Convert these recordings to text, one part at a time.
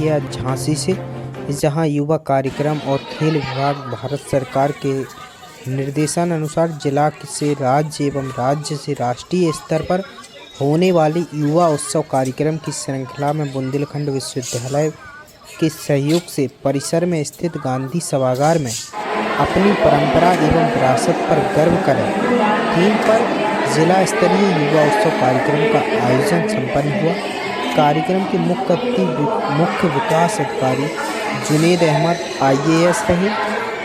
किया झांसी से, जहां युवा कार्यक्रम और खेल विभाग भारत सरकार के निर्देशानुसार जिला से राज्य एवं राज्य से राष्ट्रीय स्तर पर होने वाली युवा उत्सव कार्यक्रम की श्रृंखला में बुंदेलखंड विश्वविद्यालय के सहयोग से परिसर में स्थित गांधी सभागार में अपनी परंपरा एवं विरासत पर गर्व करें थीम पर जिला स्तरीय युवा उत्सव कार्यक्रम का आयोजन संपन्न हुआ। कार्यक्रम के मुख्य विकास अधिकारी जुनेद अहमद IAS रहे।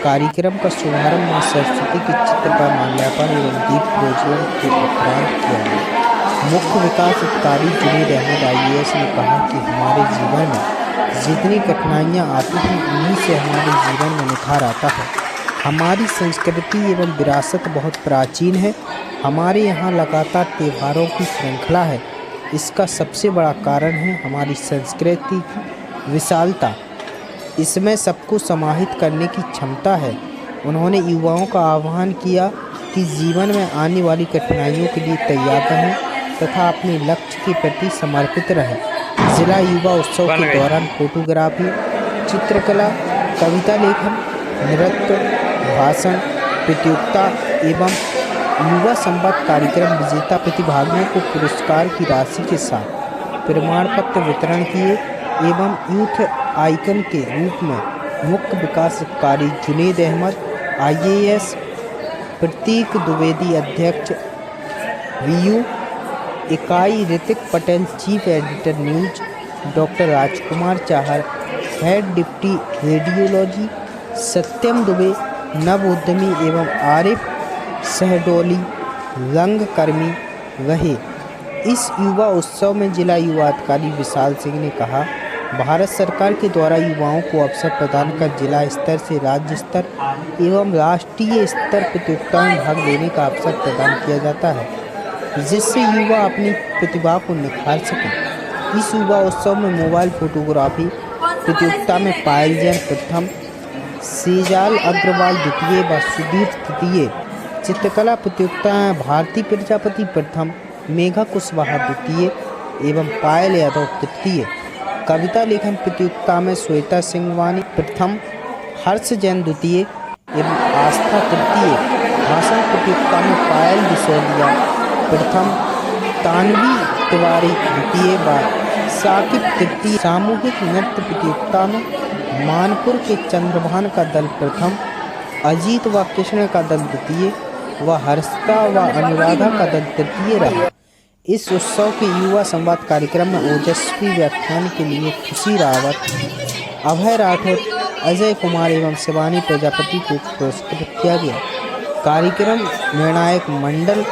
कार्यक्रम का शुभारंभ मां सरस्वती के चित्र पर माल्यार्पण एवं दीप प्रज्वलन के उपरांत किया गया। मुख्य विकास अधिकारी जुनेद अहमद IAS ने कहा कि हमारे जीवन में जितनी कठिनाइयाँ आती हैं उन्हीं से हमारे जीवन में निखार आता है। हमारी संस्कृति एवं विरासत बहुत प्राचीन है। हमारे यहाँ लगातार त्योहारों की श्रृंखला है। इसका सबसे बड़ा कारण है हमारी संस्कृति की विशालता। इसमें सबको समाहित करने की क्षमता है। उन्होंने युवाओं का आह्वान किया कि जीवन में आने वाली कठिनाइयों के लिए तैयार रहें तथा अपने लक्ष्य के प्रति समर्पित रहें। जिला युवा उत्सव के दौरान फोटोग्राफी, चित्रकला, कविता लेखन, नृत्य, भाषण प्रतियोगिता एवं युवा संवाद कार्यक्रम विजेता प्रतिभागियों को पुरस्कार की राशि के साथ प्रमाण पत्र वितरण किए एवं यूथ आइकन के रूप में मुख्य विकास अधिकारी जुनेद अहमद IAS, प्रतीक द्विवेदी अध्यक्ष VU इकाई, Hrithik Patel chief editor news, doctor Rajkumar Chahar head deputy radiology, Satyam Dubey नव उद्यमी एवं आरिफ सहडोली रंगकर्मी रहे। इस युवा उत्सव में जिला युवा अधिकारी विशाल सिंह ने कहा, भारत सरकार के द्वारा युवाओं को अवसर प्रदान कर जिला स्तर से राज्य स्तर एवं राष्ट्रीय स्तर प्रतियोगिताओं में भाग लेने का अवसर प्रदान किया जाता है, जिससे युवा अपनी प्रतिभा को निखार सकें। इस युवा उत्सव में मोबाइल फोटोग्राफी प्रतियोगिता में पायल जैन प्रथम, सेजाल अग्रवाल द्वितीय व सुधीर तृतीय। चित्रकला प्रतियोगिता में भारती प्रजापति प्रथम, मेघा कुशवाहा द्वितीय एवं पायल यादव तृतीय। कविता लेखन प्रतियोगिता में श्वेता सिंहवानी प्रथम, हर्ष जैन द्वितीय एवं आस्था तृतीय। भाषण प्रतियोगिता में पायल बिसोलिया प्रथम, तानवी तिवारी द्वितीय व साकिब तृतीय। सामूहिक नृत्य प्रतियोगिता में मानपुर के चंद्रभान का दल प्रथम, अजीत व कृष्ण का दल द्वितीय व हर्षता व अनुराधा का दल तृतीय रहा। इस उत्सव के युवा संवाद कार्यक्रम में ओजस्वी व्याख्यान के लिए खुशी रावत, अभय राठौर, अजय कुमार एवं शिवानी प्रजापति को पुरस्कृत किया गया। कार्यक्रम निर्णायक मंडल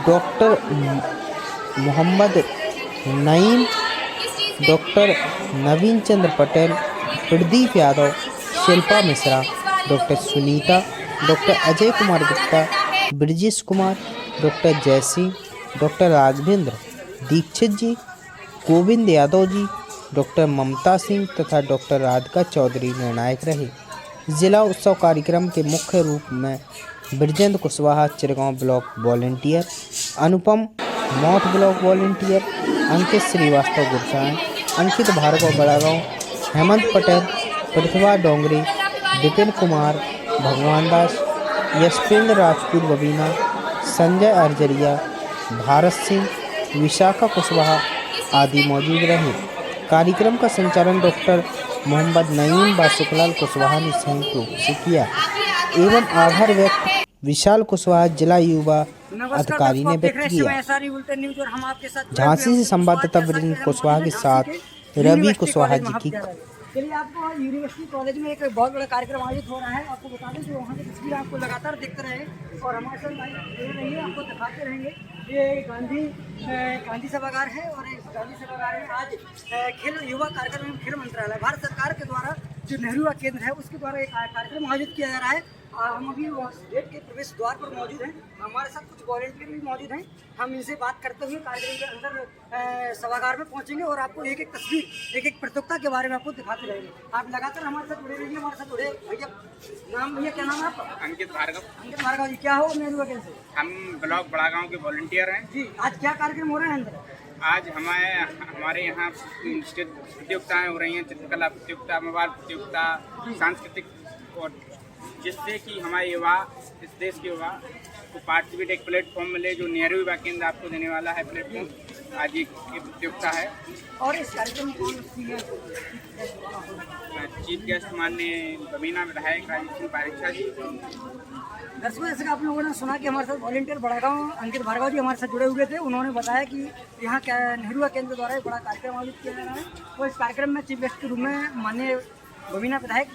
doctor Mohammad Naeem, doctor Naveen Chandra Patel, Pradeep Yadav, Shilpa Mishra, doctor Sunita, doctor Ajay Kumar Gupta, Brajesh Kumar, doctor Jaisingh, doctor Raghavendra Dixit ji, Govind Yadav ji, doctor Mamta Singh तथा डॉक्टर राधिका चौधरी निर्णायक रहे। जिला उत्सव कार्यक्रम के मुख्य रूप में ब्रजेंद्र कुशवाहा चिरगांव ब्लॉक वॉलंटियर, अनुपम मौत ब्लॉक वॉलंटियर, अंकित श्रीवास्तव गुरसाएँ, अंकित भार्गव बड़ागांव, हेमंत पटेल, प्रतिभा डोंगरे, विपिन कुमार, भगवान दास, यशपेंद्र राजपूत बबीना, संजय अर्जरिया, भारत सिंह, विशाखा कुशवाहा आदि मौजूद रहे। कार्यक्रम का संचालन डॉक्टर मोहम्मद नईम व सुखलाल कुशवाहा ने संयुक्त रूप से किया एवं आभार व्यक्त विशाल कुशवाहा जिला युवा अधिकारी ने व्यक्त किया। झांसी से संवाददाता वीरेंद्र कुशवाहा के साथ रवि कुशवाहा जी की। चलिए, आपको यूनिवर्सिटी कॉलेज में एक बहुत बड़ा कार्यक्रम आयोजित हो रहा है। आपको बता दें कि वहाँ की तस्वीर आपको लगातार देखते रहे और हमारे साथ रहिए, आपको दिखाते रहेंगे। ये गांधी सभागार है और इस गांधी सभागार में आज खेल युवा कार्यक्रम एवं खेल मंत्रालय भारत सरकार के द्वारा जो नेहरू युवा केंद्र है उसके द्वारा एक कार्यक्रम आयोजित किया जा रहा है। हम अभी गेट के प्रवेश द्वार पर मौजूद हैं। हमारे साथ कुछ वॉलंटियर भी मौजूद हैं। हम इनसे बात करते हुए कार्यक्रम के अंदर सभागार में पहुंचेंगे और आपको एक एक तस्वीर, एक एक प्रतियोगिता के बारे में आपको दिखाते रहेंगे। आप लगातार हमारे साथ जुड़े रहिए, हमारे साथ जुड़े। भैया नाम, भैया क्या नाम है आपका? अंकित भार्गव। अंकित भार्गव जी, क्या हो नेहरू युवा केंद्र से? हम ब्लॉक बड़ागांव के वॉलंटियर हैं जी। आज क्या कार्यक्रम हो रहा है अंदर? आज हमारे यहाँ प्रतियोगिताएं हो रही हैं, चित्रकला प्रतियोगिता, मोबाइल प्रतियोगिता, सांस्कृतिक, और जिससे कि हमारे युवा, इस देश के युवा को पार्टिसिपेट एक प्लेटफॉर्म मिले, जो नेहरू युवा केंद्र आपको देने वाला है प्लेटफॉर्म। आज एक प्रतियोगिता है और इस कार्यक्रम को चीफ गेस्ट माननीय बबीना विधायक राजीव सिंह पारिक्षा जी। दर्शकों, जैसे कि आप लोगों ने सुना कि हमारे साथ वॉलंटियर बड़ागांव अंकित भार्गव जी हमारे साथ जुड़े हुए थे। उन्होंने बताया कि यहाँ क्या नेहरू युवा केंद्र द्वारा एक बड़ा कार्यक्रम आयोजित किया जा रहा है। तो इस कार्यक्रम में चीफ गेस्ट के रूप में माननीय बबीना विधायक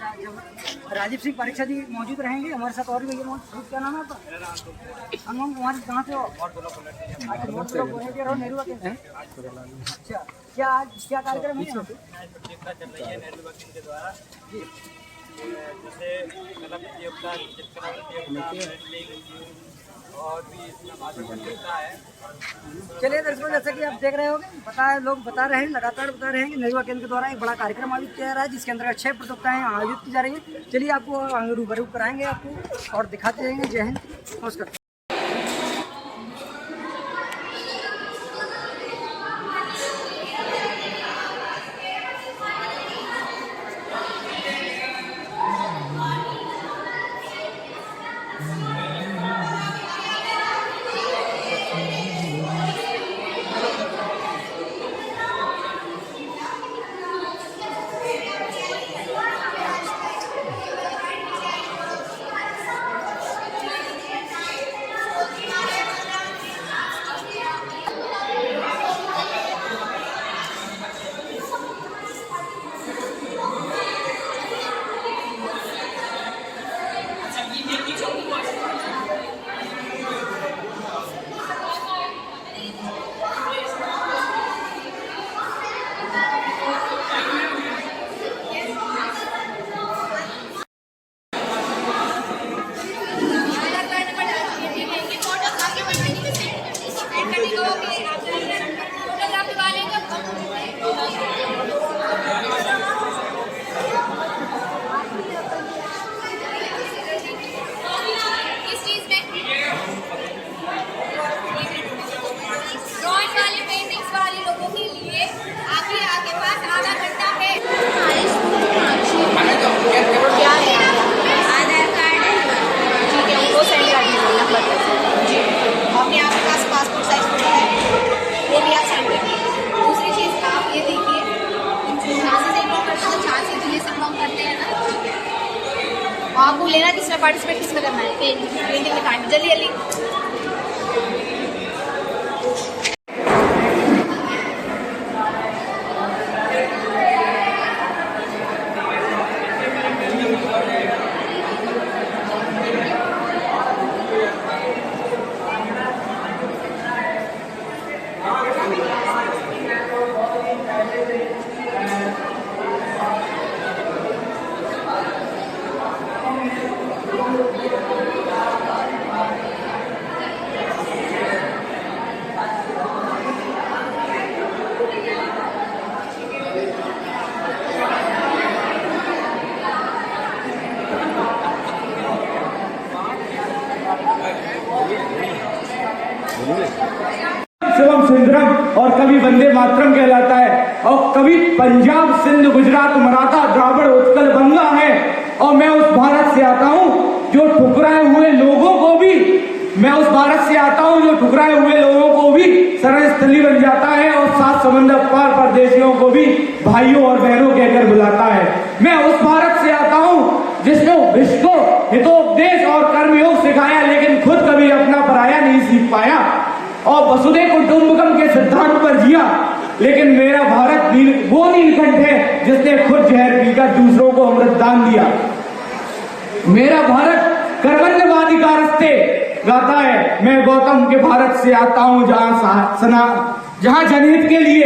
राजीव सिंह पारिक्षा जी मौजूद रहेंगे। हमारे साथ और भी मौजूद। क्या नाम है आपका? हम कुमार, कहाँ से हो? वॉलंटियर हो नेहरू युवा केंद्र। अच्छा, क्या कार्यक्रम है? प्रतियोगिता चल रही है नेहरू युवा केंद्र के द्वारा, जैसे कला प्रतियोगिता, चित्रकला प्रतियोगिता और भी इसमें भाषण प्रतियोगिता है। चलिए दर्शकों, जैसे कि आप देख रहे होंगे, लोग बता रहे हैं, लगातार बता रहे हैं कि नेहरू युवा केंद्र के द्वारा एक बड़ा कार्यक्रम आयोजित किया जा रहा है, जिसके अंदर 6 प्रतियोगिताएं आयोजित की जा रही है। चलिए आपको रूबरू कराएंगे आपको और दिखाते रहेंगे। जय हिंद, नमस्कार। आपको लेना किसमें पार्टिसिपेट किसमें करना है? पेंटिंग में काटना। जल्दी जल्दी। शिवम सुंदरम और कभी वंदे मातरम कहलाता है, और कभी पंजाब, सिंध, गुजरात, मराठा, द्राविड़, उत्कल, बंगा है। और मैं उस भारत से आता हूँ जो ठुकराए हुए लोगों को भी, मैं उस भारत से आता हूँ जो ठुकराए हुए लोगों को भी शरण स्थली बन जाता है और 7 समंदर पार परदेशियों को भी भाइयों और बहनों कहकर बुलाता है। मैं उस भारत से आता हूँ जिसने विश्व को हितोपदेश और कर्मयोग सिखाया, लेकिन खुद कभी अपना पराया नहीं सीख पाया, और वसुधैव कुटुंबकम के सिद्धांत पर जिया। लेकिन मेरा भारत वो नीलकंठ है जिसने खुद जहर पीकर दूसरों को अमृतदान दिया। मेरा भारत कर्मण्यवादी का रास्ते गाता है। मैं गौतम के भारत से आता हूँ जहाँ जनहित के लिए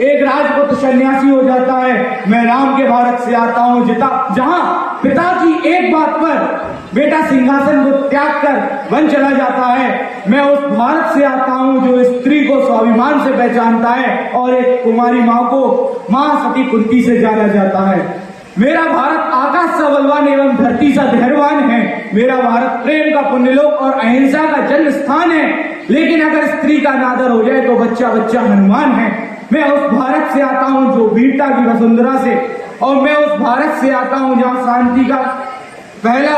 एक राजपुत्र सन्यासी हो जाता है। मैं राम के भारत से आता हूँ जहाँ पिता की एक बात पर बेटा सिंहासन को त्याग कर वन चला जाता है। मैं उस भारत से आता हूँ जो स्त्री को स्वाभिमान से पहचानता है और एक कुमारी माँ को माँ सती कुंती से जाना जाता है। मेरा भारत आकाश सा बलवान एवं धरती सा धैर्यवान है। मेरा भारत प्रेम का पुण्यलोक और अहिंसा का जन्म स्थान है। लेकिन अगर स्त्री का अनादर हो जाए तो बच्चा बच्चा हनुमान है। मैं उस भारत से आता हूं जो वीरता की वसुंधरा से, और मैं उस भारत से आता हूं जहां शांति का पहला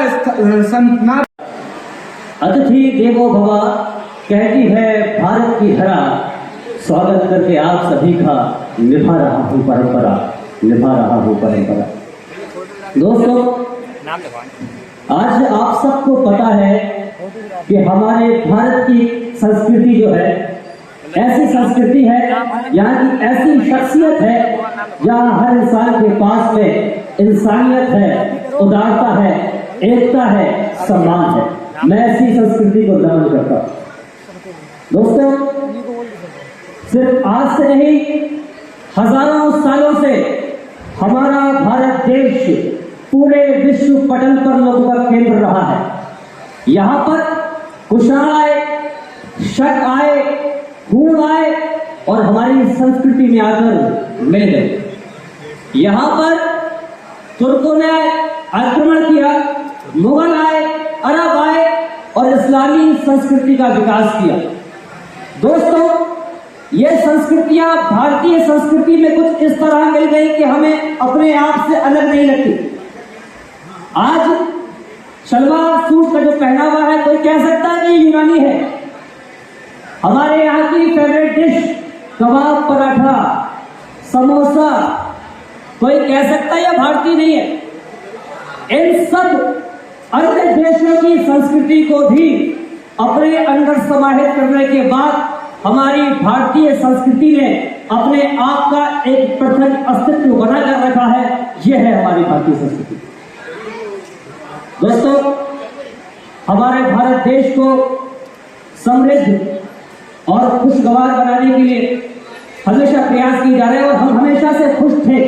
संतना। अतिथि देवो भव कहती है भारत की धरा, स्वागत करके आप सभी का निभा रहा हूं परंपरा, निभा रहा हूं परंपरा। दोस्तों, आज आप सबको पता है कि हमारे भारत की संस्कृति जो है ऐसी संस्कृति है, यहाँ की ऐसी शख्सियत है जहाँ हर इंसान के पास में इंसानियत है, उदारता है, एकता है, सम्मान है। मैं ऐसी संस्कृति को नमन करता हूँ। दोस्तों, सिर्फ आज से नहीं, हजारों सालों से हमारा भारत देश पूरे विश्व पटल पर लोगों का केंद्र रहा है। यहाँ पर कुशाण आए, शक आए, हूण आए और हमारी संस्कृति में आकर मिल गए। यहाँ पर तुर्कों ने आक्रमण किया, मुगल आए, अरब आए और इस्लामी संस्कृति का विकास किया। दोस्तों, ये संस्कृतियां भारतीय संस्कृति में कुछ इस तरह मिल गई कि हमें अपने आप से अलग नहीं लगती। आज सलवार सूट का जो पहनावा है, कोई कह सकता है कि यूनानी है। हमारे यहाँ की फेवरेट डिश कबाब, पराठा, समोसा, कोई कह सकता है यह भारतीय नहीं है। इन सब अन्य देशों की संस्कृति को भी अपने अंदर समाहित करने के बाद हमारी भारतीय संस्कृति ने अपने आप का एक पृथक अस्तित्व बनाकर रखा है। यह है हमारी भारतीय संस्कृति। दोस्तों, हमारे भारत देश को समृद्ध और खुशगवार बनाने के लिए हमेशा प्रयास किए जा रहे हैं और हम हमेशा से खुश थे।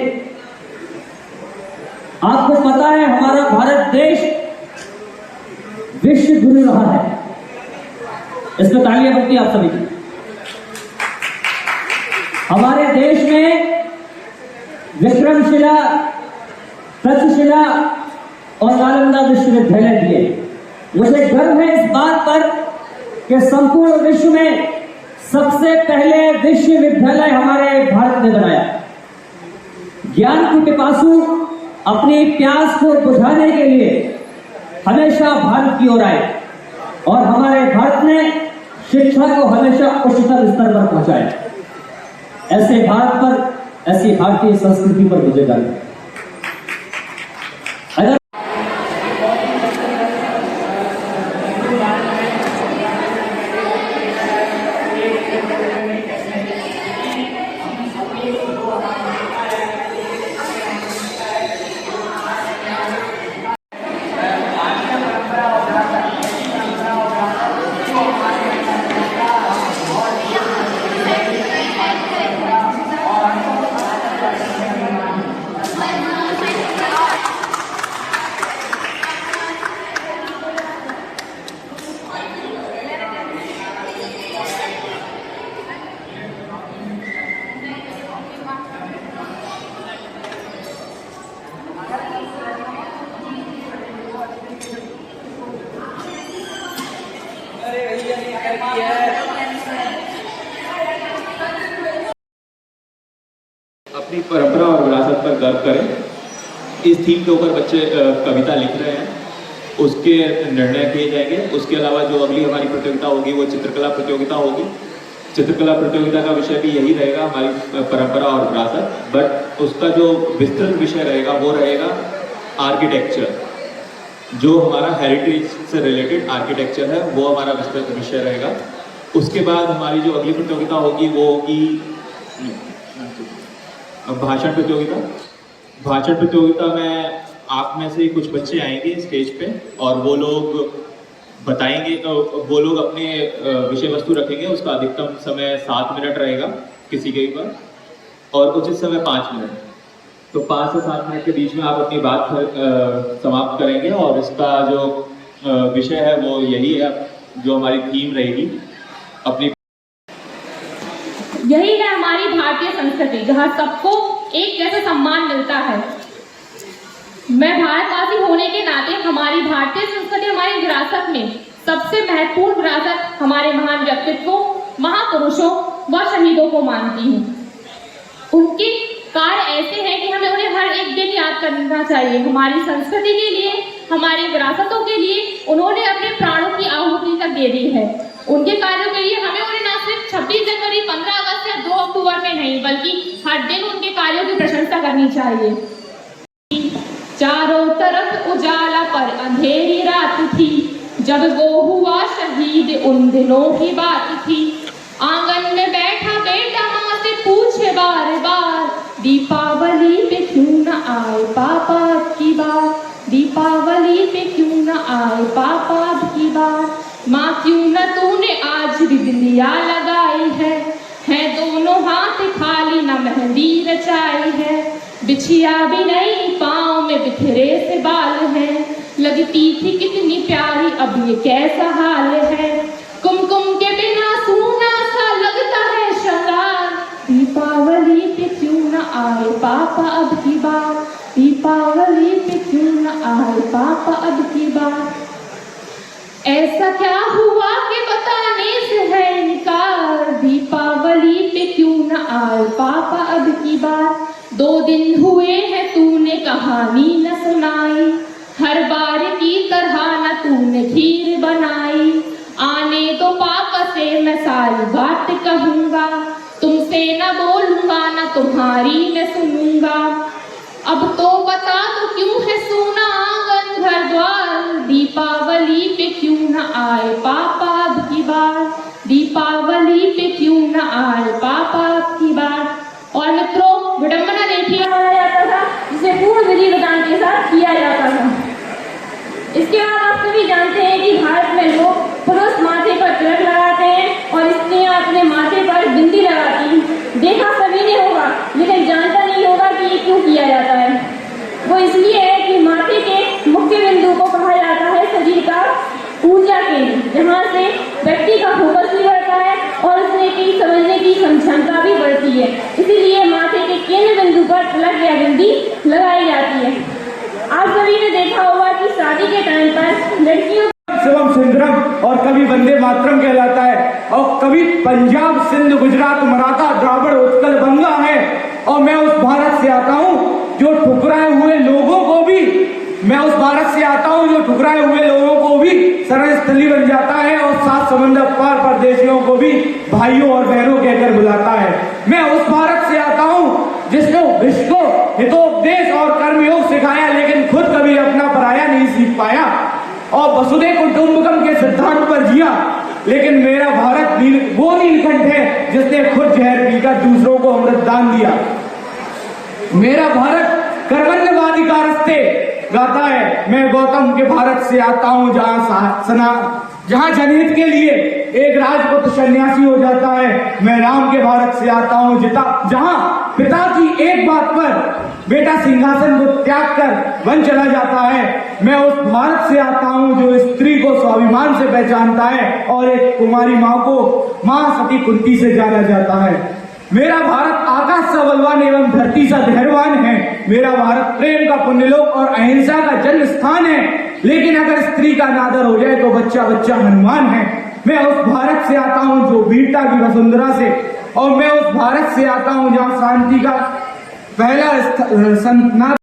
आपको पता है, हमारा भारत देश विश्व गुरु रहा है। इसमें तालियां बनती आप सभी की। हमारे देश में विक्रमशिला, तक्षशिला और नालंदा विश्वविद्यालय दिए। मुझे गर्व है इस बात पर कि संपूर्ण विश्व में सबसे पहले विश्वविद्यालय हमारे भारत ने बनाया। ज्ञान के पिपासु अपनी प्यास को बुझाने के लिए हमेशा भारत की ओर आए और हमारे भारत ने शिक्षा को हमेशा उच्चतम स्तर पर पहुंचाया। ऐसे भारत पर, ऐसी भारतीय संस्कृति पर मुझे गर्व है। अपनी परंपरा और विरासत पर गर्व करें। इस थीम के ऊपर बच्चे कविता लिख रहे हैं, उसके निर्णय किए जाएंगे। उसके अलावा जो अगली हमारी प्रतियोगिता होगी वो चित्रकला प्रतियोगिता होगी। चित्रकला प्रतियोगिता का विषय भी यही रहेगा, हमारी परंपरा और विरासत, बट उसका जो विस्तृत विषय रहेगा वो रहेगा आर्किटेक्चर। जो हमारा हेरिटेज से रिलेटेड आर्किटेक्चर है वो हमारा विस्तृत विषय रहेगा। उसके बाद हमारी जो अगली प्रतियोगिता होगी वो होगी भाषण प्रतियोगिता। भाषण प्रतियोगिता में आप में से कुछ बच्चे आएंगे स्टेज पे और वो लोग बताएंगे, वो लोग अपने विषय वस्तु रखेंगे। उसका अधिकतम समय 7 मिनट रहेगा किसी के ऊपर और उचित समय 5 मिनट। तो 5 से 7 मिनट के बीच में आप अपनी बात समाप्त करेंगे और इसका जो विषय है वो यही है, जो हमारी थीम रहेगी अपनी। यही है हमारी भारतीय संस्कृति, जहाँ सबको एक जैसा सम्मान मिलता है। मैं भारतवासी होने के नाते हमारी भारतीय संस्कृति, हमारी विरासत में सबसे महत्वपूर्ण विरासत हमारे महान व्यक्तित्वों, महापुरुषों व शहीदों को मानती हूँ। उनके कार्य ऐसे हैं कि हमें उन्हें हर एक दिन याद करना चाहिए। हमारी संस्कृति के लिए, हमारी विरासतों के लिए उन्होंने अपने प्राणों की आहुति तक दे दी है। उनके कार्यों के लिए हमें उन्हें न सिर्फ 26 जनवरी, 15 अगस्त या 2 अक्टूबर में नहीं, बल्कि हर दिन उनके कार्यों की प्रशंसा करनी चाहिए। चारों तरफ उजाला पर अंधेरी रात थी, जब वो हुआ शहीद उन दिनों की बात थी। आंगन में बैठा बेटा माँ से पूछे बार बार, दीपावली पे क्यों न आए पापा अब की बार, दीपावली पे क्यों न आए पापा अब की बार। माँ क्यों न तूने आज भी बिंदिया लगाई है दोनों हाथ खाली न मेहंदी रचाई है। बिछिया भी नहीं पाँव में बिखरे से बाल है, लगती थी कितनी प्यारी अब ये कैसा हाल है। कुमकुम के बिना सूना सा लगता है श्रृंगार, दीपावली पे क्यों न आए पापा अब की बार, दीपावली पे क्यों न आए पापा अब की बार। ऐसा क्या हुआ कि बताने से है इनकार, दीपावली पे क्यों न आए पापा अब की बार। 2 दिन हुए हैं तूने कहानी न सुनाई, हर बार की तरह न तूने खीर बनाई। आने तो पापा से मैं सारी बात कहूँगा, तुमसे न बोलूँगा न तुम्हारी मैं सुनूँगा। अब तो बता दो क्यों है सूना आंगन घर द्वार, दीपावली पे क्यों न आए पापा अब की बार, दीपावली पे क्यों न आए पापा अब की बार। और मित्रों, विडंबना देखिए मनाया जाता था, जिसे पूर्ण विधि विधान के साथ किया जाता था। इसके बाद आप सभी जानते हैं कि भारत में लोग पुरुष माथे पर तिलक लगाते हैं और स्त्रियां अपने माथे पर बिंदी लगाती हैं। देखा सभी ने होगा, लेकिन जानता नहीं होगा कि ये क्यों किया जाता है। वो इसलिए है कि माथे के मुख्य बिंदु को कहा जाता है शरीर का ऊर्जा केंद्र, जहाँ से व्यक्ति का फोकस भी बढ़ता है और उसने की समझने की क्षमता भी बढ़ती है। इसीलिए माथे के केंद्र बिंदु पर तिलक या बिंदी लगाई जाती है। आप सभी ने देखा होगा कि शादी के टाइम पर लड़कियों शिवम सुंदरम और कभी वंदे मातरम कहलाता है, और कभी पंजाब, सिंध, गुजरात, मराठा, द्राविड़, उत्कल, बंगा है। और मैं उस भारत से आता हूँ जो ठुकराए हुए लोगों को भी, मैं उस भारत से आता हूँ जो ठुकराए हुए लोगों को भी शरण स्थली बन जाता है और 7 समंदर पार परदेशियों को भी भाइयों और बहनों कहकर बुलाता है। मैं उस भारत से आता हूँ जिसने विश्व को हितोपदेश और कर्मयोग सिखाया, लेकिन खुद कभी अपना पराया नहीं सीख पाया और वसुधैव कुटुंबकम के सिद्धांत पर जिया। लेकिन मेरा भारत वो नीलकंठ है जिसने खुद जहर पीकर दूसरों को अमृत दान दिया। मेरा भारत कर्मण्यवादी का रास्ते गाता है। मैं गौतम के भारत से आता हूँ जहाँ जनहित के लिए एक राजपुत्र सन्यासी हो जाता है। मैं राम के भारत से आता हूँ जहाँ पिता की एक बात पर बेटा सिंहासन को त्याग कर वन चला जाता है। मैं उस भारत से आता हूँ जो स्त्री को स्वाभिमान से पहचानता है और एक कुमारी माँ को माँ सती कुंती से जाना जाता है। मेरा भारत आकाश सा बलवान एवं धरती सा धैर्यवान है। मेरा भारत प्रेम का पुण्यलोक और अहिंसा का जन्म स्थान है। लेकिन अगर स्त्री का अनादर हो जाए तो बच्चा बच्चा हनुमान है। मैं उस भारत से आता हूँ जो वीरता की वसुंधरा से, और मैं उस भारत से आता हूँ जहाँ शांति का पहला संतना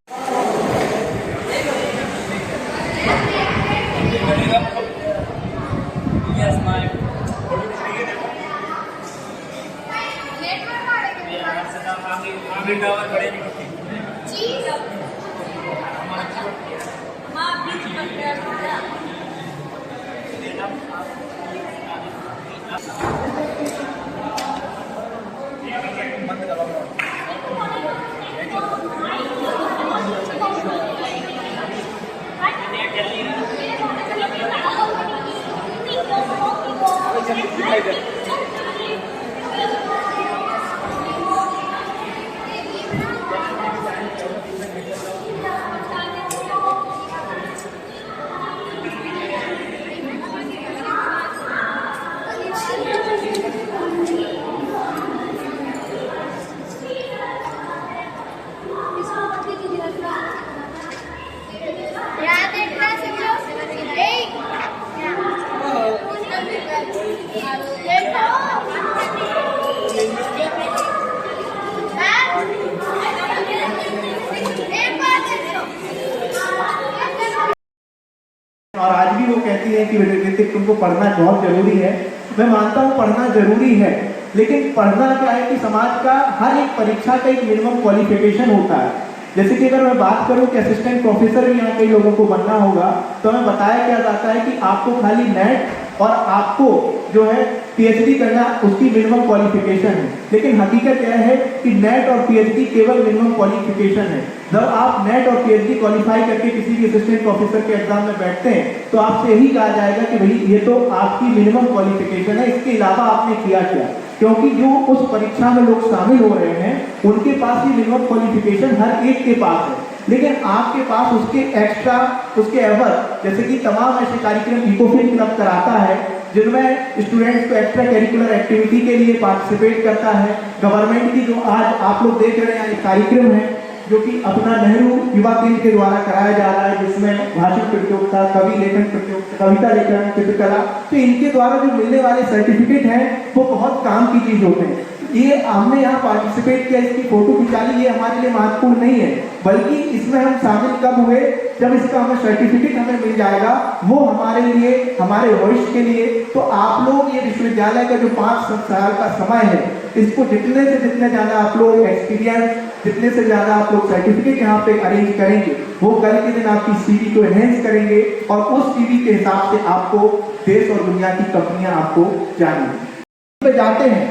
कहती हैं कि ऋतिक तुमको पढ़ना बहुत ज़रूरी है। मैं मानता हूँ पढ़ना ज़रूरी है, लेकिन पढ़ना क्या है कि समाज का हर एक परीक्षा का एक मिनिमम क्वालिफिकेशन होता है। जैसे कि अगर मैं बात करूं कि असिस्टेंट प्रोफेसर भी यहाँ कई लोगों को बनना होगा, तो हमें बताया क्या जाता है कि आपको खाली नेट और आपको जो है पीएचडी करना उसकी मिनिमम क्वालिफिकेशन है। लेकिन हकीकत यह है कि नेट और पीएचडी केवल मिनिमम क्वालिफिकेशन है। जब आप नेट और पीएचडी क्वालिफाई करके किसी भी असिस्टेंट प्रोफेसर के एग्जाम में बैठते हैं तो आपसे यही कहा जाएगा कि भाई ये तो आपकी मिनिमम क्वालिफिकेशन है, इसके अलावा आपने किया क्या। क्योंकि जो उस परीक्षा में लोग शामिल हो रहे हैं उनके पास ही मिनिमम क्वालिफिकेशन हर एक के पास है, लेकिन आपके पास उसके एक्स्ट्रा उसके एवज, जैसे कि तमाम ऐसे कार्यक्रम इकोफिल क्लब कराता है जिनमें स्टूडेंट्स को एक्स्ट्रा करिकुलर एक्टिविटी के लिए पार्टिसिपेट करता है। गवर्नमेंट की जो आज आप लोग देख रहे हैं एक कार्यक्रम है जो कि अपना नेहरू युवा केंद्र के द्वारा कराया जा रहा है, जिसमें भाषण प्रतियोगिता, कवि लेखन प्रतियोगिता, कविता लेखन, चित्रकला, तो इनके द्वारा जो मिलने वाले सर्टिफिकेट हैं वो बहुत काम की चीज होते हैं। ये हमने यहाँ पार्टिसिपेट किया, इसकी फोटो खिंचा ली, ये हमारे लिए महत्वपूर्ण नहीं है, बल्कि इसमें हम शामिल कब हुए जब इसका हमें सर्टिफिकेट हमें मिल जाएगा, वो हमारे लिए, हमारे भविष्य के लिए। तो आप लोग ये विश्वविद्यालय का जो 5 साल का समय है, इसको जितने से जितने ज़्यादा आप लोग एक्सपीरियंस, जितने से ज़्यादा आप लोग सर्टिफिकेट यहाँ पे अरेंज करेंगे, वो कल के दिन आपकी सीवी को एनहेंस करेंगे और उस सीवी के हिसाब से आपको देश और दुनिया की कंपनियां आपको जानेंगी। जाते हैं,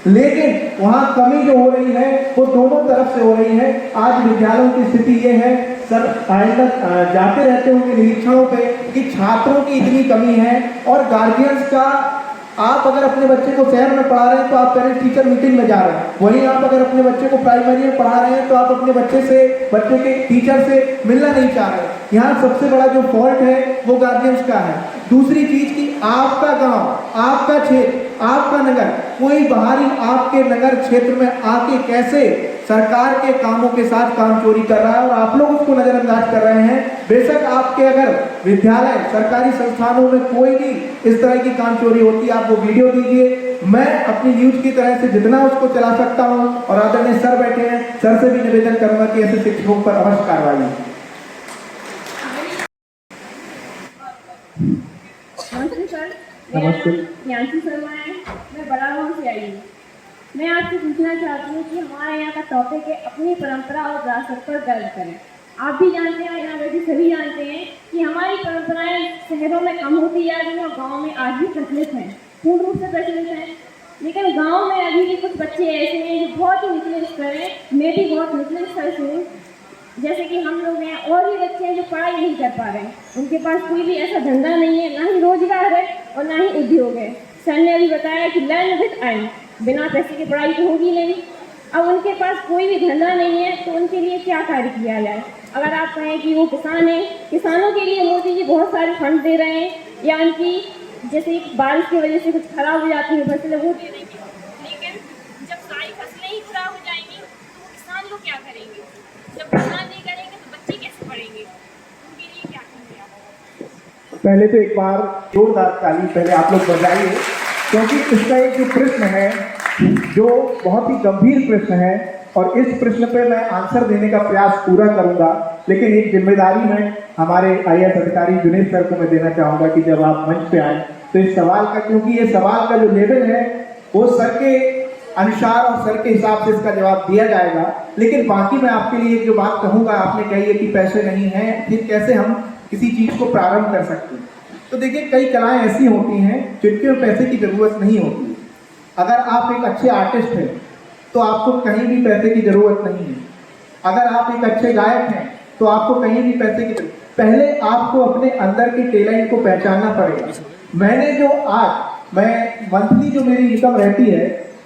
लेकिन वहाँ कमी जो हो रही है वो दोनों तरफ से हो रही है। आज विद्यालयों की स्थिति ये है, सर आइंदा जाते रहते होंगे निरीक्षणों पे कि छात्रों की इतनी कमी है और गार्जियंस का। आप अगर अपने बच्चे को शहर में पढ़ा रहे हैं तो आप पेरेंट्स टीचर मीटिंग में जा रहे हैं, वहीं आप अगर अपने बच्चे को प्राइमरी में पढ़ा रहे हैं तो आप अपने बच्चे के टीचर से मिलना नहीं चाह रहे। यहाँ सबसे बड़ा जो फॉल्ट है वो गार्जियंस का है। दूसरी चीज कि आपका गांव, आपका क्षेत्र, आपका नगर, कोई बाहरी आपके नगर क्षेत्र में आके कैसे सरकार के कामों के साथ काम चोरी कर रहा है और आप लोग उसको नजरअंदाज कर रहे हैं। बेशक आपके अगर विद्यालय, सरकारी संस्थानों में कोई भी इस तरह की काम चोरी होती है, आप वो वीडियो दीजिए। मैं अपनी न्यूज की तरह से जितना उसको चला सकता हूँ, और आदरणीय सर बैठे हैं, सर से भी निवेदन करूंगा कि ऐसे शिक्षकों पर अवश्य कार्रवाई। नमस्ते, यांशी शर्मा है, मैं बड़ा गाँव से आई हूँ। मैं आपसे पूछना चाहती हूँ कि हमारे यहाँ का टॉपिक है अपनी परंपरा और विरासत पर गर्व करें। आप भी जानते हैं, यहाँ बैठे सभी जानते हैं कि हमारी परंपराएं शहरों में कम होती जा रही हैं और गाँव में आज भी प्रचलित हैं, पूर्ण रूप से प्रचलित हैं। लेकिन गाँव में अभी भी कुछ बच्चे ऐसे हैं जो बहुत ही निचले स्तर हैं, मैं भी बहुत निचले स्तर से हूँ, जैसे कि हम लोग हैं, और भी बच्चे हैं जो पढ़ाई नहीं कर पा रहे हैं, उनके पास कोई भी ऐसा धंधा नहीं है, ना ही रोजगार है और ना ही उद्योग है। सर ने अभी बताया कि लर्न विद अर्न, बिना पैसे की पढ़ाई तो होगी नहीं। अब उनके पास कोई भी धंधा नहीं है तो उनके लिए क्या कार्य किया जाए। अगर आप कहें कि वो किसान हैं, किसानों के लिए मोदी जी बहुत सारे फंड दे रहे हैं, या उनकी जैसे बारिश की वजह से कुछ खराब हो जाती है फसलें, वो दे देंगे, लेकिन जब सारी फसलें ही खराब हो जाएंगी तो किसान लोग क्या करेंगे? जब किसान नहीं करेंगे तो बच्चे कैसे पढ़ेंगे? उनके लिए क्या करेंगे आप? पहले तो एक बार जोरदार ताली पहले आप लोग बजाइए, क्योंकि इसका एक जो प्रश्न है जो बहुत ही गंभीर प्रश्न है, और इस प्रश्न पे मैं आंसर देने का प्रयास पूरा करूंगा। लेकिन एक जिम्मेदारी मैं हमारे IAS अधिकारी जुनेद सर को मैं देना चाहूँगा कि जब आप मंच पे आए तो इस सवाल का, क्योंकि ये सवाल का जो लेवल है वो सर के अनुसार और सर के हिसाब से इसका जवाब दिया जाएगा। लेकिन बाकी मैं आपके लिए जो बात कहूँगा, आपने कही है कि पैसे नहीं हैं, फिर कैसे हम किसी चीज़ को प्रारंभ कर सकते हैं। तो देखिए, कई कलाएँ ऐसी होती हैं जिनके पैसे की ज़रूरत नहीं होती। अगर आप एक अच्छे आर्टिस्ट हैं तो आपको कहीं भी पैसे की ज़रूरत नहीं है। अगर आप एक अच्छे गायक हैं तो आपको कहीं भी पैसे की, पहले आपको अपने अंदर के टैलेंट को पहचानना पड़ेगा। मैंने जो आज मैं मंथली जो मेरी इनकम रहती है,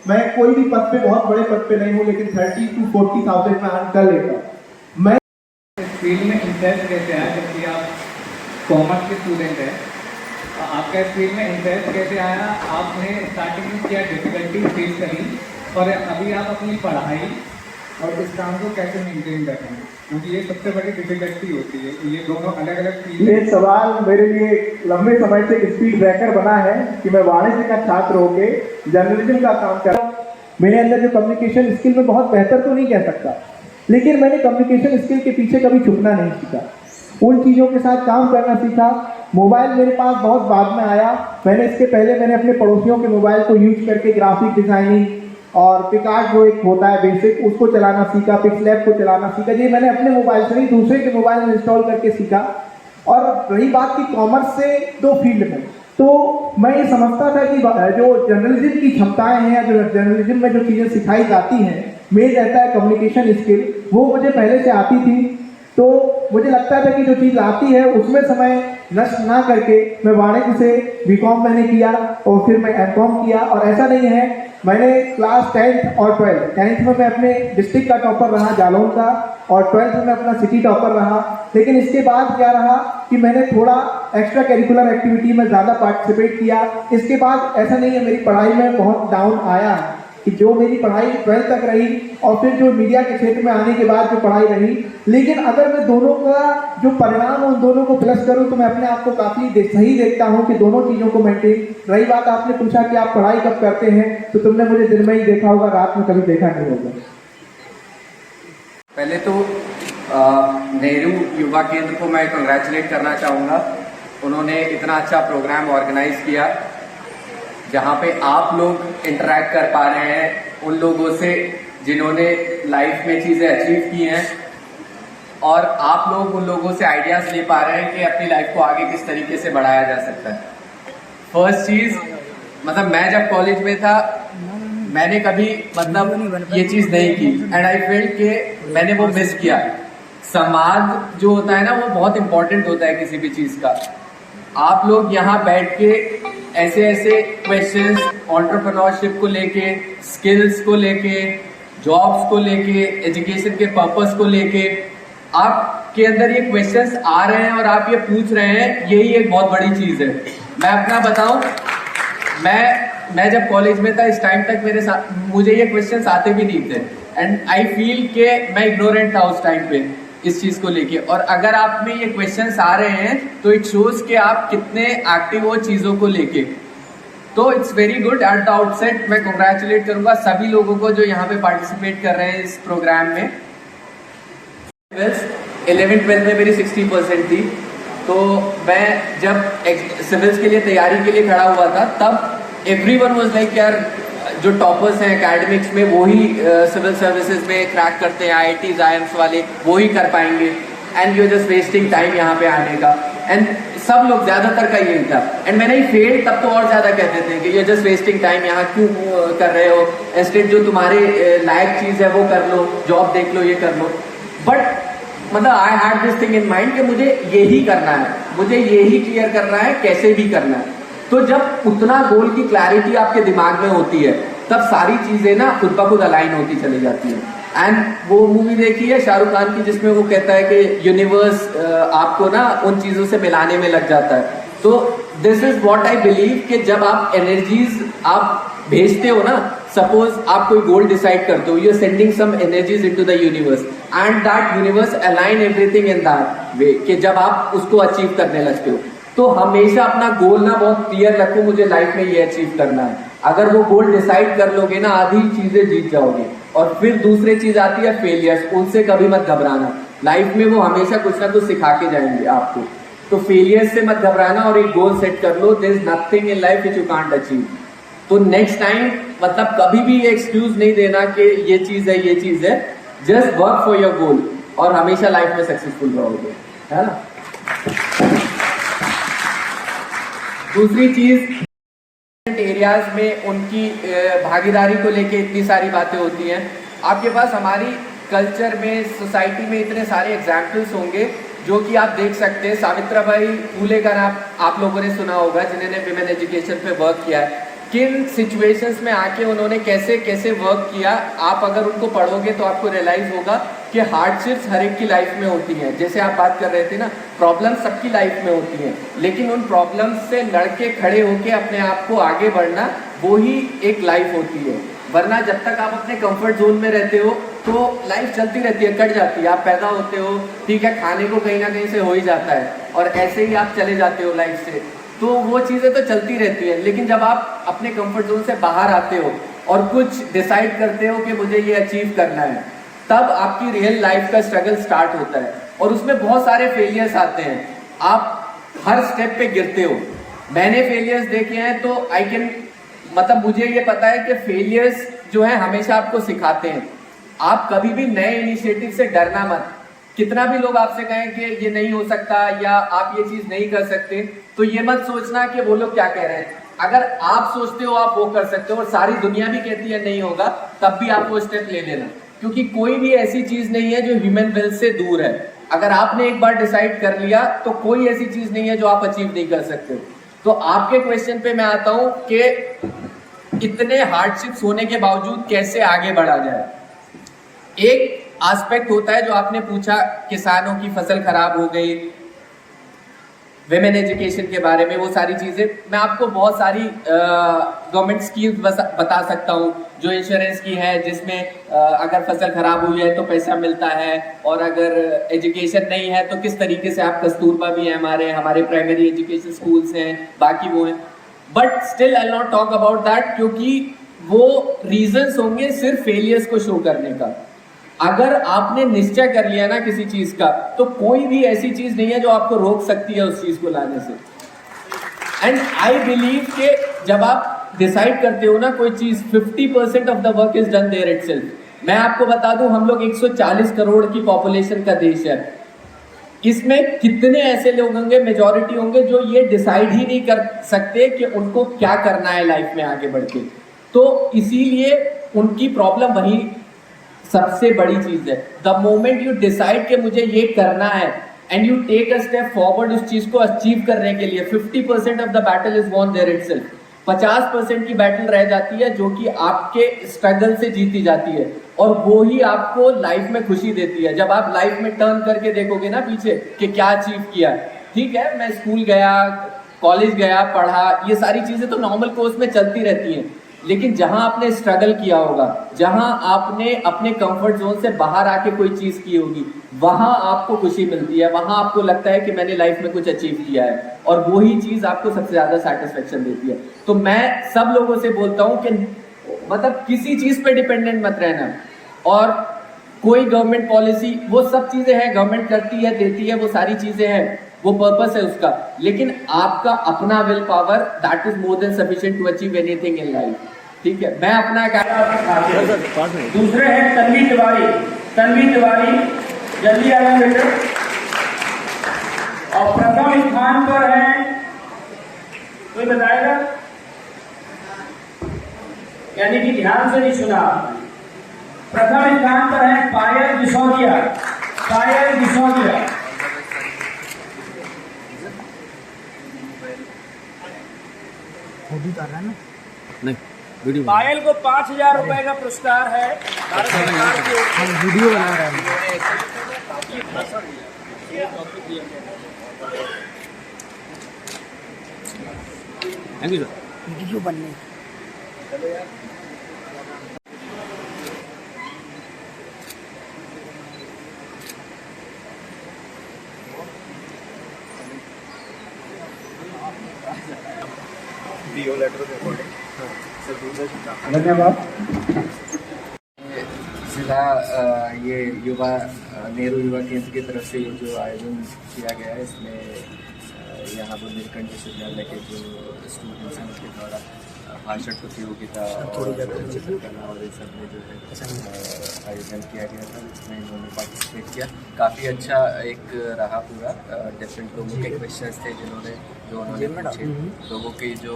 मैं कोई भी पद पे, बहुत बड़े पद पे नहीं हूँ, लेकिन 30,000 to 40,000 में अर्न कर लेता हूँ। मैं फील्ड में इंटरेस्ट कैसे आया? जबकि आप कॉमर्स के स्टूडेंट हैं, आपका इस फील्ड में इंटरेस्ट कैसे आया? आपने स्टार्टिंग में क्या डिफिकल्टी फेस करी, और अभी आप अपनी पढ़ाई और इस काम को कैसे मेंटेन कर रहे हैं? क्योंकि ये सबसे बड़ी डिफिकल्टी होती है, ये दोनों अलग अलग फील्ड। ये सवाल मेरे लिए लंबे समय से स्पीड ब्रेकर बना है कि मैं वाणिज्य का छात्र होकर जर्नलिज्म का काम कर रहा हूँ। मेरे अंदर जो कम्युनिकेशन स्किल में बहुत बेहतर तो नहीं कह सकता, लेकिन मैंने कम्युनिकेशन स्किल के पीछे कभी छुपना नहीं सीखा, उन चीज़ों के साथ काम करना सीखा मोबाइल मेरे पास बहुत बाद में आया। मैंने इसके पहले मैंने अपने पड़ोसियों के मोबाइल को यूज करके ग्राफिक डिज़ाइनिंग और पिकार्ट जो एक होता है बेसिक, उसको चलाना सीखा, पिक्सलैब को चलाना सीखा। ये मैंने अपने मोबाइल से नहीं दूसरे के मोबाइल में इंस्टॉल करके सीखा। और रही बात की कॉमर्स से दो फील्ड में, तो मैं ये समझता था कि जो जर्नलिज्म की क्षमताएं हैं, जो जर्नलिज्म में जो चीज़ें सिखाई जाती हैं, मेन रहता है कम्युनिकेशन स्किल, वो मुझे पहले से आती थी। तो मुझे लगता था कि जो चीज़ आती है उसमें समय नष्ट ना करके मैं वाणिज्य से बीकॉम मैंने किया और फिर मैं एमकॉम किया। और ऐसा नहीं है, मैंने क्लास 10th और 12th, 10th में मैं अपने डिस्ट्रिक्ट का टॉपर रहा जालौन का, और 12th में मैं अपना सिटी टॉपर रहा। लेकिन इसके बाद क्या रहा कि मैंने थोड़ा एक्स्ट्रा करिकुलर एक्टिविटी में ज़्यादा पार्टिसिपेट किया। इसके बाद ऐसा नहीं है मेरी पढ़ाई में बहुत डाउन आया कि जो मेरी पढ़ाई 12th तक रही और फिर जो मीडिया के क्षेत्र में आने के बाद जो पढ़ाई रही। लेकिन अगर मैं दोनों का जो परिणाम उन दोनों को प्लस करूं तो मैं अपने आप को काफ़ी सही देखता हूं कि दोनों चीज़ों को मेंटेन। रही बात आपने पूछा कि आप पढ़ाई कब करते हैं, तो तुमने मुझे दिन में ही देखा होगा, रात में कभी देखा नहीं होगा। पहले तो नेहरू युवा केंद्र को मैं कंग्रेचुलेट करना चाहूँगा। उन्होंने इतना अच्छा प्रोग्राम ऑर्गेनाइज किया जहाँ पे आप लोग इंटरेक्ट कर पा रहे हैं उन लोगों से जिन्होंने लाइफ में चीज़ें अचीव की हैं, और आप लोग उन लोगों से आइडियाज़ ले पा रहे हैं कि अपनी लाइफ को आगे किस तरीके से बढ़ाया जा सकता है। फर्स्ट चीज़, मतलब मैं जब कॉलेज में था मैंने कभी मतलब ये चीज़ नहीं की, एंड आई फील्ड के मैंने वो मिस किया। संवाद जो होता है ना, वो बहुत इंपॉर्टेंट होता है किसी भी चीज़ का। आप लोग यहाँ बैठ के ऐसे ऐसे क्वेश्चंस एंटरप्रेन्योरशिप को लेके, स्किल्स को लेके, जॉब्स को लेके, एजुकेशन के पर्पस को लेके आपके अंदर ये क्वेश्चंस आ रहे हैं और आप ये पूछ रहे हैं, यही एक बहुत बड़ी चीज़ है। मैं अपना बताऊं, मैं जब कॉलेज में था इस टाइम तक मेरे साथ मुझे ये क्वेश्चंस आते भी नहीं थे, एंड आई फील के मैं इग्नोरेंट था उस टाइम पे इस चीज़ को लेके। और अगर आप में ये क्वेश्चंस आ रहे हैं तो इट शोज कि आप कितने एक्टिव हो चीज़ों को लेके। तो it's very good. At the outset मैं कंग्रेचुलेट करूंगा सभी लोगों को जो यहाँ पे पार्टिसिपेट कर रहे हैं इस प्रोग्राम में। 11th-12th में मेरी 60% थी, तो मैं जब सिविल्स के लिए तैयारी के लिए खड़ा हुआ था तब एवरीवन वाज लाइक यार जो टॉपर्स हैं एकेडमिक्स में वो ही सिविल सर्विसेज में क्रैक करते हैं, IITs IIMs वाले वो ही कर पाएंगे, and you are just wasting time यहाँ पे आने का। एंड सब लोग ज़्यादातर का यही था, एंड मैंने ही फेल तब तो और ज़्यादा कहते थे कि you are just wasting time, यहाँ क्यों कर रहे हो, इंस्टेड जो तुम्हारे लायक चीज़ है वो कर लो, जॉब देख लो, ये कर लो। बट मतलब I had this thing in mind कि मुझे यही करना है, मुझे यही क्लियर करना है, कैसे भी करना है। तो जब उतना गोल की क्लैरिटी आपके दिमाग में होती है तब सारी चीजें ना खुद ब खुद अलाइन होती चली जाती हैं। एंड वो मूवी देखी है शाहरुख खान की जिसमें वो कहता है कि यूनिवर्स आपको ना उन चीजों से मिलाने में लग जाता है। तो this is what I believe कि जब आप एनर्जीज आप भेजते हो ना, सपोज आप कोई गोल डिसाइड करते हो, you are sending some energies into the universe and that universe align everything in that way कि जब आप उसको अचीव करने लगते हो। तो हमेशा अपना गोल ना बहुत क्लियर रखो, मुझे लाइफ में ये अचीव करना है। अगर वो गोल डिसाइड कर लोगे ना, आधी चीजें जीत जाओगे। और फिर दूसरी चीज आती है फेलियर्स, उनसे कभी मत घबराना। लाइफ में वो हमेशा कुछ ना कुछ सिखा के जाएंगे आपको। तो फेलियर्स से मत घबराना और एक गोल सेट कर लो। There is nothing in life which you can't achieve. तो नेक्स्ट टाइम मतलब कभी भी एक्सक्यूज नहीं देना कि ये चीज है, ये चीज है। Just work for your goal और हमेशा लाइफ में सक्सेसफुल रहोगे, है ना। दूसरी चीज, एरियाज में उनकी भागीदारी को लेके इतनी सारी बातें होती हैं। आपके पास हमारी कल्चर में, सोसाइटी में इतने सारे एग्जाम्पल्स होंगे जो कि आप देख सकते हैं। सावित्रीबाई फूले का नाम आप लोगों ने सुना होगा जिन्होंने विमेन एजुकेशन पे वर्क किया है। किन सिचुएशंस में आके उन्होंने कैसे कैसे वर्क किया, आप अगर उनको पढ़ोगे तो आपको रियलाइज होगा कि हार्डशिप्स हर एक की लाइफ में होती हैं। जैसे आप बात कर रहे थे ना, प्रॉब्लम्स सबकी लाइफ में होती हैं, लेकिन उन प्रॉब्लम्स से लड़के खड़े होके अपने आप को आगे बढ़ना, वो ही एक लाइफ होती है। वरना जब तक आप अपने कंफर्ट जोन में रहते हो तो लाइफ चलती रहती है, कट जाती है। आप पैदा होते हो, ठीक है, खाने को कहीं ना कहीं से हो ही जाता है और ऐसे ही आप चले जाते हो लाइफ से। तो वो चीज़ें तो चलती रहती हैं, लेकिन जब आप अपने कंफर्ट जोन से बाहर आते हो और कुछ डिसाइड करते हो कि मुझे ये अचीव करना है, तब आपकी रियल लाइफ का स्ट्रगल स्टार्ट होता है और उसमें बहुत सारे फेलियर्स आते हैं। आप हर स्टेप पे गिरते हो। मैंने फेलियर्स देखे हैं तो आई कैन मतलब मुझे ये पता है कि फेलियर्स जो है हमेशा आपको सिखाते हैं। आप कभी भी नए इनिशिएटिव से डरना मत। कितना भी लोग आपसे कहें कि ये नहीं हो सकता या आप ये चीज नहीं कर सकते, तो ये मत सोचना कि वो लोग क्या कह रहे हैं। अगर आप सोचते हो आप वो कर सकते हो और सारी दुनिया भी कहती है नहीं होगा, तब भी आप वो स्टेप ले लेना, क्योंकि कोई भी ऐसी चीज नहीं है जो ह्यूमन विल से दूर है। अगर आपने एक बार डिसाइड कर लिया तो कोई ऐसी चीज नहीं है जो आप अचीव नहीं कर सकते हो। तो आपके क्वेश्चन पे मैं आता हूं कि इतने हार्डशिप्स होने के बावजूद कैसे आगे बढ़ा जाए। एक एस्पेक्ट होता है जो आपने पूछा, किसानों की फसल खराब हो गई, विमेन एजुकेशन के बारे में, वो सारी चीजें मैं आपको बहुत सारी गवर्नमेंट स्कीम्स बता सकता हूँ जो इंश्योरेंस की है, जिसमें अगर फसल खराब हुई है तो पैसा मिलता है, और अगर एजुकेशन नहीं है तो किस तरीके से आप, कस्तूरबा भी है हमारे प्राइमरी एजुकेशन स्कूल्स हैं, बाकी वो हैं। But still I not talk about that, क्योंकि वो रीजंस होंगे सिर्फ फेलियर्स को शो करने का। अगर आपने निश्चय कर लिया ना किसी चीज का, तो कोई भी ऐसी चीज नहीं है जो आपको रोक सकती है उस चीज को लाने से। एंड आई बिलीव कि जब आप डिसाइड करते हो ना कोई चीज, 50% of the work is done there itself. मैं आपको बता दूं, हम लोग 140 करोड़ की पॉपुलेशन का देश है। इसमें कितने ऐसे लोग होंगे, मेजॉरिटी होंगे, जो ये डिसाइड ही नहीं कर सकते कि उनको क्या करना है लाइफ में आगे बढ़ के। तो इसीलिए उनकी प्रॉब्लम वही सबसे बड़ी चीज है। द मोमेंट यू डिसाइड कि मुझे ये करना है and you take a step forward उस चीज को अचीव करने के लिए, 50% of the battle is won there itself. 50% की बैटल रह जाती है जो कि आपके स्ट्रगल से जीती जाती है, और वो ही आपको लाइफ में खुशी देती है। जब आप लाइफ में टर्न करके देखोगे ना पीछे कि क्या अचीव किया। ठीक है, मैं स्कूल गया, कॉलेज गया, पढ़ा, ये सारी चीजें तो नॉर्मल कोर्स में चलती रहती हैं, लेकिन जहां आपने स्ट्रगल किया होगा, जहां आपने अपने कंफर्ट जोन से बाहर आके कोई चीज की होगी, वहां आपको खुशी मिलती है, वहां आपको लगता है कि मैंने लाइफ में कुछ अचीव किया है, और वही चीज आपको सबसे ज्यादा सेटिस्फेक्शन देती है। तो मैं सब लोगों से बोलता हूं कि मतलब किसी चीज पे डिपेंडेंट मत रहना, और कोई गवर्नमेंट पॉलिसी, वो सब चीजें हैं, गवर्नमेंट करती है, देती है, वो सारी चीजें हैं, वो पर्पस है उसका, लेकिन आपका अपना will power, that is more than sufficient to achieve anything in life. ठीक है, मैं अपना दूसरे हैं तन्वी तिवारी। तन्वी तिवारी जल्दी आ जाए बेटे। और प्रथम स्थान पर है, कोई बताएगा? यानी कि ध्यान से नहीं सुना। प्रथम स्थान पर है पायल दिसौदिया। पायल दिसौदिया। वो भी कर रहा है ना? नहीं, वीडियो। पायल को 5,000 रुपए का पुरस्कार है भारत सरकार की ओर से। हम वीडियो बना रहे हैं। Thank you sir. वीडियो बनने धन्यवाद। जिला ये युवा नेहरू युवा केंद्र की तरफ से जो आयोजन किया गया है, इसमें यहाँ बुंदेलखंड विश्वविद्यालय के जो स्टूडेंट्स हैं उनके द्वारा भाषण प्रतियोगिता और चित्रकला और इस सब में जो है आयोजन किया गया था, उसमें इन्होंने पार्टिसिपेट किया। काफ़ी अच्छा एक रहा पूरा। डिफरेंट लोगों के क्वेश्चंस थे जो उन्होंने पूछे। लोगों के जो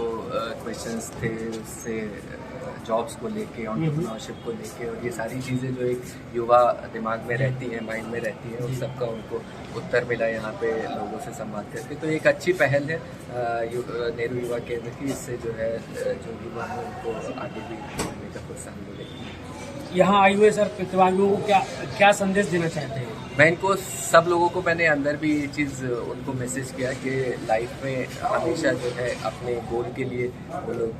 क्वेश्चंस थे उससे जॉब्स को लेके, एंटरप्रेन्योरशिप को लेके, और ये सारी चीज़ें जो एक युवा दिमाग में रहती हैं, माइंड में रहती हैं, उस सबका उनको उत्तर मिला यहाँ पे लोगों से संवाद करके। तो एक अच्छी पहल है नेहरू युवा केंद्र की। इससे जो है जो युवा है उनको आगे भी बढ़ने का प्रोत्साहन मिलेगा। यहाँ आए हुए सर प्रतिभागियों को क्या संदेश देना चाहते हैं? मैं इनको सब लोगों को, मैंने अंदर भी ये चीज़ उनको मैसेज किया कि लाइफ में हमेशा जो है अपने गोल के लिए वो लोग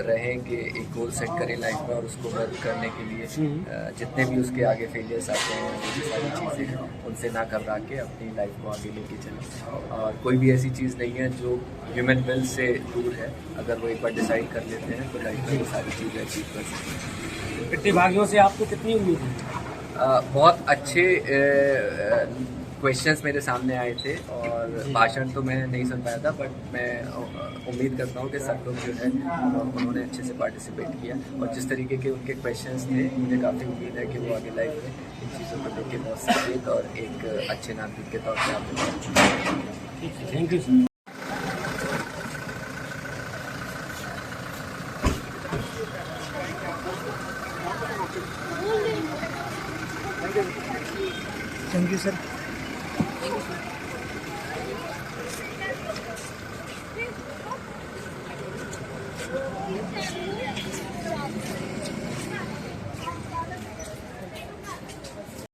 रहें, कि एक गोल सेट करें लाइफ में और उसको वर्क करने के लिए जितने भी उसके आगे फेलियर्स आते हैं, वो सारी चीज़ें हैं, उनसे ना घबरा के अपनी लाइफ को आगे लेके चलें। और कोई भी ऐसी चीज़ नहीं है जो ह्यूमन विल से दूर है। अगर वो एक बार डिसाइड कर लेते हैं तो लाइफ में वो सारी चीज़ें अचीव कर सकते हैं। प्रतिभागियों से आपको कितनी उम्मीद है? बहुत अच्छे क्वेश्चंस मेरे सामने आए थे और भाषण तो मैं नहीं सुन पाया था, बट मैं उम्मीद करता हूँ कि सब लोग जो है उन्होंने अच्छे से पार्टिसिपेट किया और जिस तरीके के उनके क्वेश्चंस थे मुझे काफ़ी उम्मीद है कि वो आगे लाइफ में इन चीज़ों को लेकर बहुत सीखें और एक अच्छे नागरिक के तौर पर आप। Thank you. Thank you sir.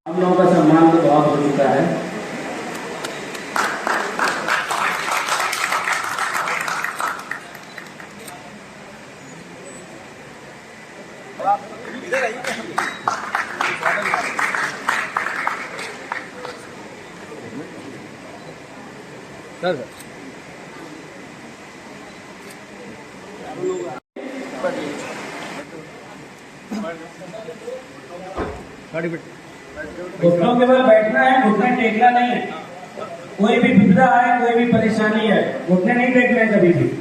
हम लोगों का सम्मान तो बहुत हो चुका है। घुटनों के बल बैठना है, घुटने टेकना नहीं है। कोई भी विपदा है, कोई भी परेशानी है, घुटने नहीं टेकना है कभी भी।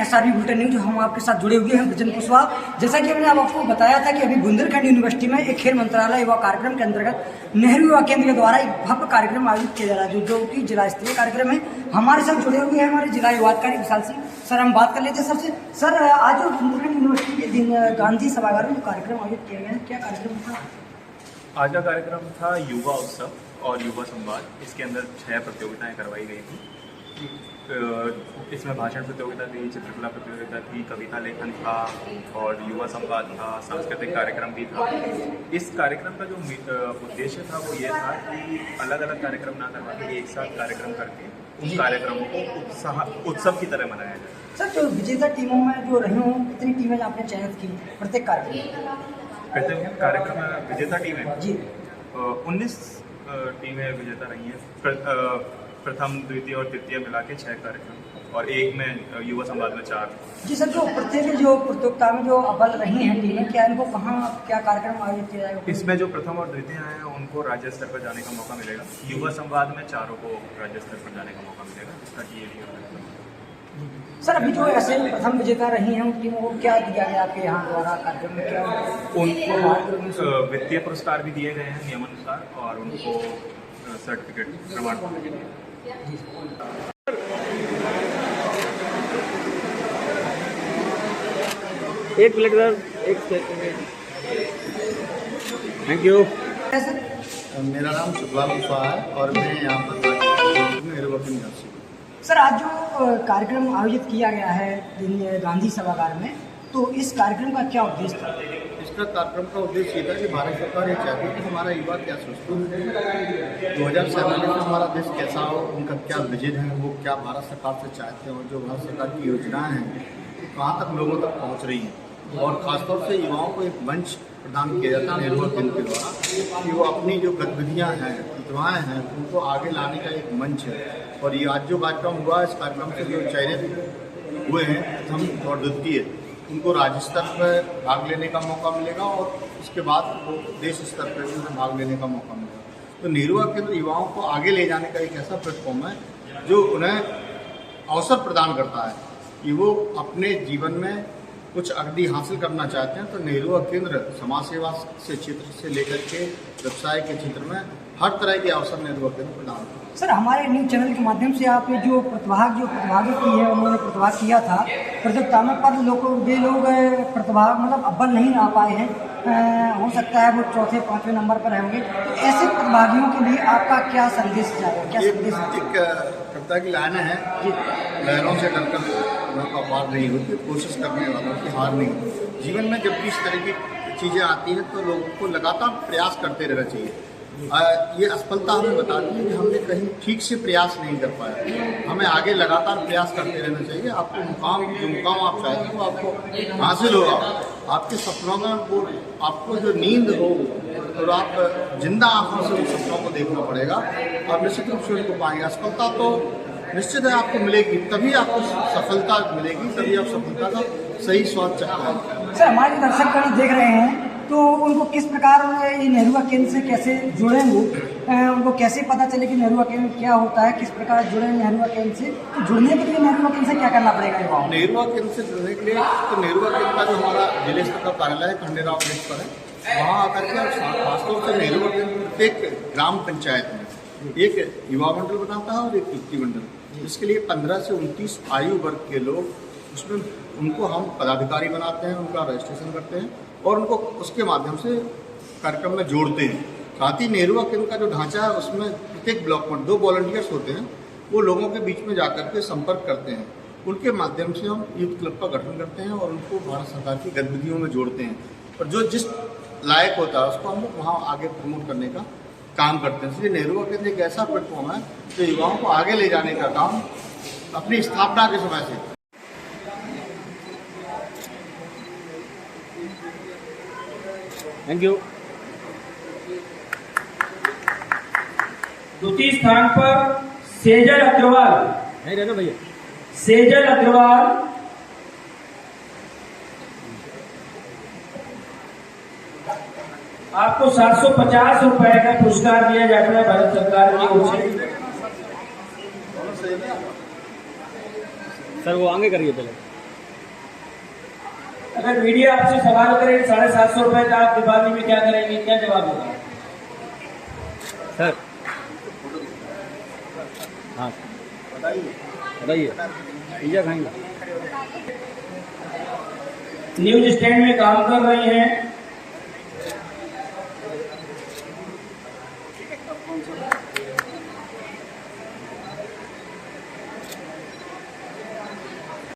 SRB बुलेटिन न्यूज, हम आपके साथ जुड़े हुए हैं ब्रजन कुशवाहा। जैसा कि हमने आपको बताया था कि अभी बुंदेलखंड यूनिवर्सिटी में एक खेल मंत्रालय युवा कार्यक्रम के अंतर्गत नेहरू युवा केंद्र के द्वारा एक भव्य कार्यक्रम आयोजित किया जा रहा है, जो कि जिला स्तरीय कार्यक्रम है। हमारे साथ जुड़े हुए हैं हमारे जिला युवा अधिकारी विशाल सिंह सर। हम बात कर लेते हैं सबसे। सर, आज जो बुंदेलखंड यूनिवर्सिटी के दिन गांधी सभागार में जो कार्यक्रम आयोजित किया गया है, क्या कार्यक्रम था? आज का कार्यक्रम था युवा उत्सव और युवा संवाद। इसके अंदर 6 प्रतियोगिताएं करवाई गई थी। इसमें भाषण प्रतियोगिता थी, चित्रकला प्रतियोगिता थी, कविता लेखन था और युवा संवाद था, सांस्कृतिक कार्यक्रम भी था। इस कार्यक्रम का जो उद्देश्य था वो ये था कि अलग अलग कार्यक्रम ना करवा के एक साथ कार्यक्रम करके उस कार्यक्रम को उत्सव की तरह मनाया जाए। सर, जो विजेता टीमों में जो रही हूँ, कितनी टीमें आपने चयनित की प्रत्येक कार्यक्रम में? विजेता टीमें जी 19 टीमें विजेता रही हैं। प्रथम, द्वितीय और तृतीय मिला के 6 कार्यक्रम और एक में युवा संवाद में 4। जी सर, जो प्रत्येक जो प्रतियोगिता में जो अव्वल रही हैं टीमें, क्या इनको कहाँ क्या कार्यक्रम आयोजित किया जाएगा? इसमें जो प्रथम और द्वितीय आए हैं उनको राज्य स्तर पर जाने का मौका मिलेगा। युवा संवाद में 4 को राज्य स्तर पर जाने का मौका मिलेगा, जिसका कि ये सर, अभी जो ऐसे प्रथम विजेता रही हैं उन टीमों को क्या दिया गया आपके यहाँ द्वारा कार्यक्रम में? क्या उनको वित्तीय पुरस्कार भी दिए गए हैं नियमानुसार और उनको सर्टिफिकेट, प्रमाण पत्र दिए गए। एक मिनट सर, एक सेकंड। Thank you. मेरा नाम सुखलाल कुशवाहा है और मैं यहाँ पर नेहरू यूनिवर्सिटी। सर, आज जो कार्यक्रम आयोजित किया गया है गांधी सभागार में, तो इस कार्यक्रम का क्या उद्देश्य था? इसका कार्यक्रम का उद्देश्य ये था कि भारत सरकार ये चाहती है कि हमारा युवा क्या सोचता है, 2047 में हमारा देश कैसा हो, उनका क्या विजन है, वो क्या भारत सरकार से चाहते हैं और जो भारत सरकार की योजनाएं हैं कहाँ तक लोगों तक पहुँच रही हैं। और ख़ासतौर से युवाओं को एक मंच प्रदान किया जाता है नेहरू केंद्र के द्वारा, कि वो अपनी जो गतिविधियाँ हैं, प्रतिभाएँ हैं, उनको आगे लाने का एक मंच है। और ये आज जो कार्यक्रम हुआ, इस कार्यक्रम से जो चयनित हुए हैं प्रथम और द्वितीय, उनको राज्य स्तर पर भाग लेने का मौका मिलेगा और उसके बाद वो देश स्तर पर भी भाग लेने का मौका मिलेगा। तो नेहरू युवा केंद्र युवाओं को आगे ले जाने का एक ऐसा प्लेटफॉर्म है जो उन्हें अवसर प्रदान करता है कि वो अपने जीवन में कुछ अगदी हासिल करना चाहते हैं। तो नेहरू युवा केंद्र समाज सेवा से क्षेत्र से लेकर के व्यवसाय के क्षेत्र में हर तरह के अवसर नेहरू युवा केंद्र प्रदान करते हैं। सर, हमारे न्यूज़ चैनल के माध्यम से आप जो प्रतिभागी की है, उन्होंने प्रतिभाग किया था प्रतियोगिता में, पर वे लोग प्रतिभाग मतलब अव्वल नहीं आ पाए हैं, हो सकता है वो चौथे पाँचवें नंबर पर होंगे। तो ऐसे प्रतिभागियों के लिए आपका क्या संदेश जाएगा? क्या संदेश? कविता की लाइन है, लहरों से डरकर पार नहीं होती, कोशिश करने वालों की हार नहीं होती। जीवन में जब भी इस तरह की चीज़ें आती हैं तो लोगों को लगातार प्रयास करते रहना चाहिए। ये असफलता हमें बताती है कि हमने कहीं ठीक से प्रयास नहीं कर पाया। हमें आगे लगातार प्रयास करते रहना चाहिए। आपको जो मुकाम आप चाहते हैं वो आपको हासिल होगा। आपके सपनों में वो आपको जो नींद हो और आप जिंदा आंखों से उन सपनों को देखना पड़ेगा। आप निश्चित रूप से उनको पाएंगे। असफलता तो निश्चित है आपको मिलेगी, तभी आपको सफलता मिलेगी, तभी आप सफलता का सही स्वाद चख पाएंगे। सर, हमारे दर्शक देख रहे हैं तो उनको किस प्रकार ये नेहरू युवा केंद्र से कैसे जुड़ेंगे, उनको कैसे पता चले कि नेहरू युवा केंद्र क्या होता है, किस प्रकार जुड़े नेहरू युवा केंद्र से? तो जुड़ने के लिए नेहरू युवा केंद्र से क्या करना पड़ेगा युवाओं? नेहरू युवा केंद्र से जुड़ने के लिए तो नेहरू युवा केंद्र का जो हमारा जिले स्तर का कार्यालय है खंडेराव प्लेस पर है, वहाँ आकर के खासतौर से नेहरू युवा केंद्र प्रत्येक ग्राम पंचायत में एक युवा मंडल बनाता है और एक युक्ति मंडल। इसके लिए 15 से 29 आयु वर्ग के लोग, उसमें उनको हम पदाधिकारी बनाते हैं, उनका रजिस्ट्रेशन करते हैं और उनको उसके माध्यम से कार्यक्रम में जोड़ते हैं। साथ ही नेहरू युवा केंद्र का जो ढांचा है उसमें प्रत्येक ब्लॉक में 2 वॉलंटियर्स होते हैं, वो लोगों के बीच में जाकर के संपर्क करते हैं। उनके माध्यम से हम यूथ क्लब का गठन करते हैं और उनको भारत सरकार की गतिविधियों में जोड़ते हैं और जो जिस लायक होता है उसको हम लोग वहाँ आगे प्रमोट करने का काम करते हैं। इसलिए नेहरू युवा केंद्र एक ऐसा प्लेटफॉर्म है जो युवाओं को आगे ले जाने का काम अपनी स्थापना के समय से। Thank you. द्वितीय स्थान पर सेजल अग्रवाल, नहीं रहना भैया, सेजल अग्रवाल। आपको 750 रुपए का पुरस्कार दिया जाता है भारत सरकार की ओर से। सर वो आगे करिए पहले। अगर मीडिया आपसे सवाल करे 750 रुपए का आप दिवाली में क्या करेंगे, क्या जवाब होगा? सर हाँ बताइए। पिज्जा खाएंगे। न्यूज स्टैंड में काम कर रही हैं।